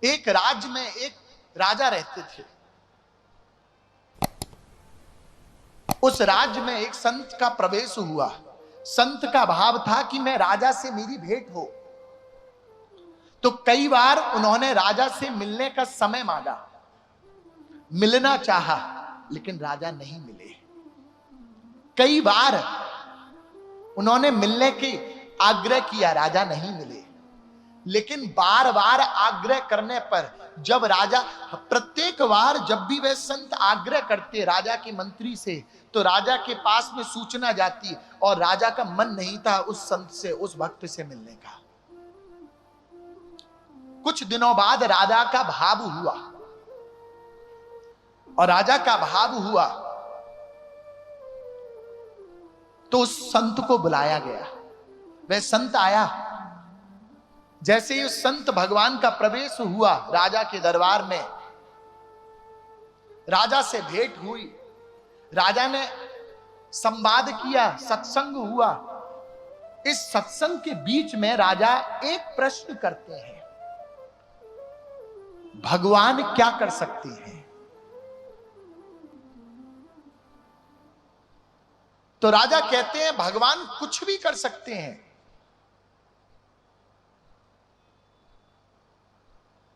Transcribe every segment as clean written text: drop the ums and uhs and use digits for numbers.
एक राज्य में एक राजा रहते थे। उस राज्य में एक संत का प्रवेश हुआ। संत का भाव था कि मैं राजा से मेरी भेंट हो। तो कई बार उन्होंने राजा से मिलने का समय मांगा, मिलना चाहा, लेकिन राजा नहीं मिले। कई बार उन्होंने मिलने की आग्रह किया, राजा नहीं मिले। लेकिन बार बार आग्रह करने पर जब राजा, प्रत्येक बार जब भी वे संत आग्रह करते राजा के मंत्री से, तो राजा के पास में सूचना जाती और राजा का मन नहीं था उस संत से, उस भक्त से मिलने का। कुछ दिनों बाद राजा का भाव हुआ, और राजा का भाव हुआ तो उस संत को बुलाया गया। वह संत आया। जैसे ही उस संत भगवान का प्रवेश हुआ राजा के दरबार में, राजा से भेंट हुई, राजा ने संवाद किया, सत्संग हुआ। इस सत्संग के बीच में राजा एक प्रश्न करते हैं, भगवान क्या कर सकते हैं? तो राजा कहते हैं भगवान कुछ भी कर सकते हैं।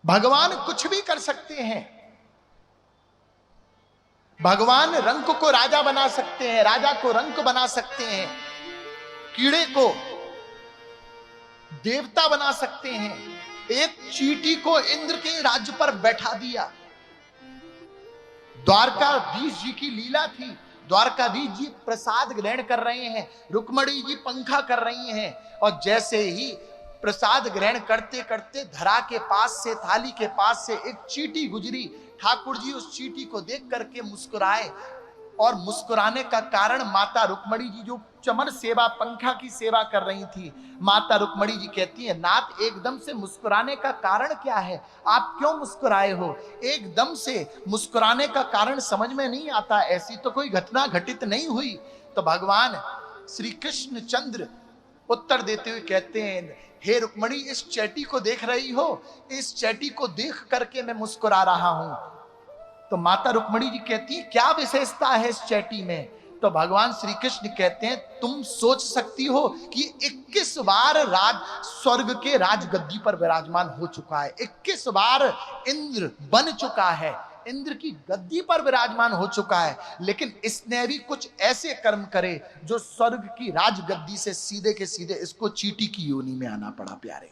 भगवान कुछ भी कर सकते हैं। भगवान रंक को राजा बना सकते हैं, राजा को रंक बना सकते हैं, कीड़े को देवता बना सकते हैं। एक चींटी को इंद्र के राज्य पर बैठा दिया। द्वारकाधीश जी की लीला थी। द्वारकाधीश जी प्रसाद ग्रहण कर रहे हैं, रुक्मणी जी पंखा कर रही हैं, और जैसे ही प्रसाद ग्रहण करते करते धरा के पास से, थाली के पास से एक चींटी गुजरी। ठाकुर जी उस चींटी को देख करके मुस्कुराए, और मुस्कुराने का कारण माता रुक्मणी जी जो चमन सेवा, पंखा की सेवा कर रही थी, माता रुक्मणी जी कहती है, नाथ एकदम से मुस्कुराने का कारण क्या है? आप क्यों मुस्कुराए हो? एकदम से मुस्कुराने का कारण समझ में नहीं आता, ऐसी तो कोई घटना घटित नहीं हुई। तो भगवान श्री कृष्ण चंद्र उत्तर देते हुए कहते हैं, हे रुक्मणी, इस चैटी को देख रही हो? इस चैटी को देख करके मैं मुस्कुरा रहा हूं। तो माता रुक्मणी जी कहती है, क्या विशेषता है इस चैटी में? तो भगवान श्री कृष्ण कहते हैं, तुम सोच सकती हो कि 21 बार राज स्वर्ग के राजगद्दी पर विराजमान हो चुका है, 21 बार इंद्र बन चुका है, इंद्र की गद्दी पर विराजमान हो चुका है, लेकिन इसने भी कुछ ऐसे कर्म करे जो स्वर्ग की राजगद्दी से सीधे के सीधे इसको चींटी की योनि में आना पड़ा। प्यारे,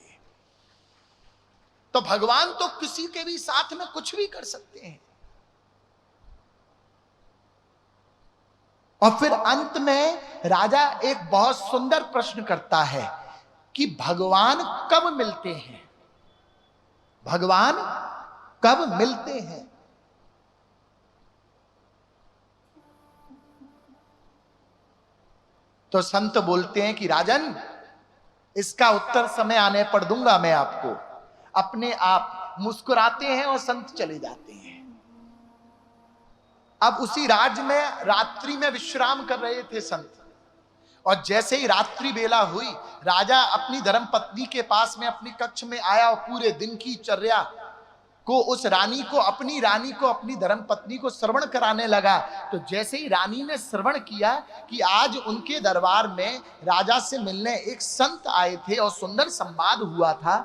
तो भगवान तो किसी के भी साथ में कुछ भी कर सकते हैं। और फिर अंत में राजा एक बहुत सुंदर प्रश्न करता है कि भगवान कब मिलते हैं? भगवान कब मिलते हैं? तो संत बोलते हैं कि राजन, इसका उत्तर समय आने पर दूंगा मैं आपको। अपने आप मुस्कुराते हैं और संत चले जाते हैं। अब उसी राज्य में रात्रि में विश्राम कर रहे थे संत, और जैसे ही रात्रि बेला हुई, राजा अपनी धर्मपत्नी के पास में अपने कक्ष में आया और पूरे दिन की चर्या को उस रानी को, अपनी रानी को, अपनी धर्मपत्नी को श्रवण कराने लगा। तो जैसे ही रानी ने श्रवण किया कि आज उनके दरबार में राजा से मिलने एक संत आए थे और सुंदर संवाद हुआ था,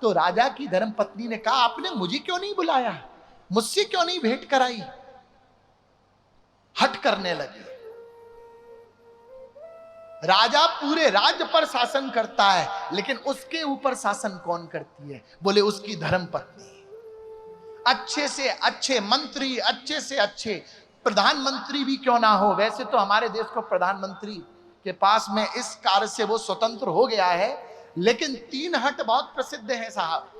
तो राजा की धर्मपत्नी ने कहा, आपने मुझे क्यों नहीं बुलाया? मुझसे क्यों नहीं भेंट कराई? हट करने लगी। राजा पूरे राज्य पर शासन करता है, लेकिन उसके ऊपर शासन कौन करती है? बोले उसकी धर्मपत्नी। अच्छे से अच्छे मंत्री, अच्छे से अच्छे प्रधानमंत्री भी क्यों ना हो, वैसे तो हमारे देश को प्रधानमंत्री के पास में इस कार्य से वो स्वतंत्र हो गया है, लेकिन 3 हट बहुत प्रसिद्ध है साहब,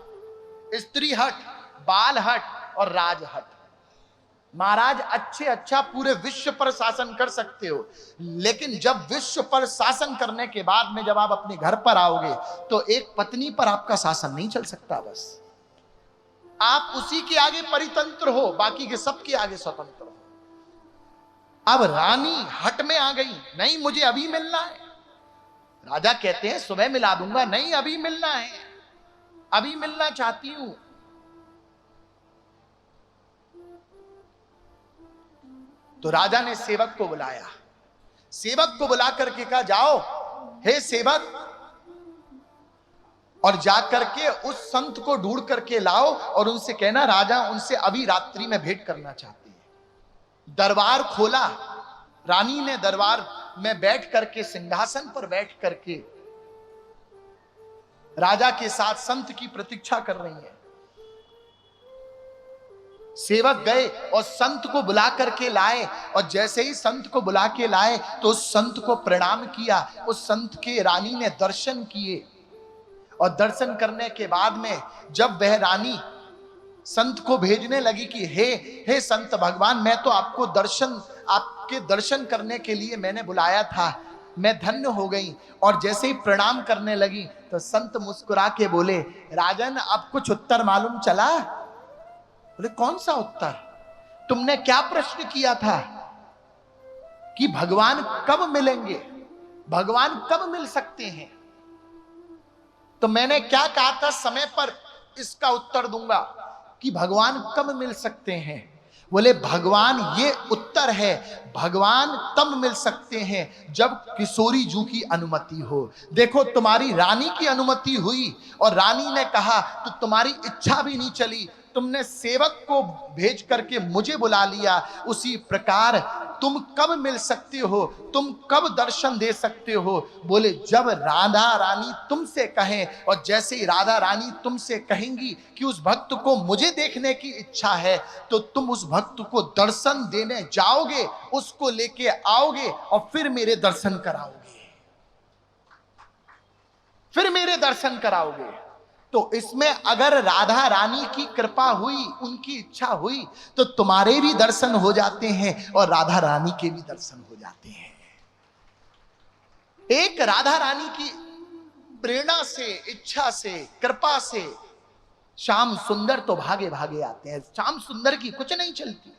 स्त्री हट, बाल हट और राज हट। महाराज अच्छे अच्छा पूरे विश्व पर शासन कर सकते हो, लेकिन जब विश्व पर शासन करने के बाद में जब आप अपने घर पर आओगे तो एक पत्नी पर आपका शासन नहीं चल सकता। बस आप उसी के आगे परितंत्र हो, बाकी के सबके आगे स्वतंत्र हो। अब रानी हट में आ गई, नहीं मुझे अभी मिलना है। राजा कहते हैं सुबह मिला दूंगा, नहीं अभी मिलना है, अभी मिलना चाहती हूं। तो राजा ने सेवक को बुलाया, सेवक को बुला करके कहा, जाओ हे सेवक, और जाकर के उस संत को ढूंढ करके लाओ और उनसे कहना राजा उनसे अभी रात्रि में भेंट करना चाहते हैं। दरबार खोला, रानी ने दरबार में बैठ करके, सिंहासन पर बैठ करके राजा के साथ संत की प्रतीक्षा कर रही है। सेवक गए और संत को बुला करके लाए, और जैसे ही संत को बुला के लाए तो उस संत को प्रणाम किया। उस संत के रानी ने दर्शन किए, और दर्शन करने के बाद में जब वह रानी संत को भेजने लगी कि हे संत भगवान, मैं तो आपके दर्शन करने के लिए मैंने बुलाया था, मैं धन्य हो गई। और जैसे ही प्रणाम करने लगी तो संत मुस्कुरा के बोले, राजन अब कुछ उत्तर मालूम चला? बोले कौन सा उत्तर? तुमने क्या प्रश्न किया था कि भगवान कब मिलेंगे, भगवान कब मिल सकते हैं? तो मैंने क्या कहा था, समय पर इसका उत्तर दूंगा कि भगवान कब मिल सकते हैं। बोले भगवान, ये उत्तर है, भगवान तब मिल सकते हैं जब किशोरी जू की अनुमति हो। देखो तुम्हारी रानी की अनुमति हुई और रानी ने कहा तो तुम्हारी इच्छा भी नहीं चली, तुमने सेवक को भेज करके मुझे बुला लिया। उसी प्रकार तुम कब मिल सकते हो, तुम कब दर्शन दे सकते हो? बोले जब राधा रानी तुमसे कहें, और जैसे ही राधा रानी तुमसे कहेंगी कि उस भक्त को मुझे देखने की इच्छा है, तो तुम उस भक्त को दर्शन देने जाओगे, उसको लेके आओगे और फिर मेरे दर्शन कराओगे, फिर मेरे दर्शन कराओगे। तो इसमें अगर राधा रानी की कृपा हुई, उनकी इच्छा हुई, तो तुम्हारे भी दर्शन हो जाते हैं और राधा रानी के भी दर्शन हो जाते हैं। एक राधा रानी की प्रेरणा से, इच्छा से, कृपा से श्याम सुंदर तो भागे भागे आते हैं। श्याम सुंदर की कुछ नहीं चलती।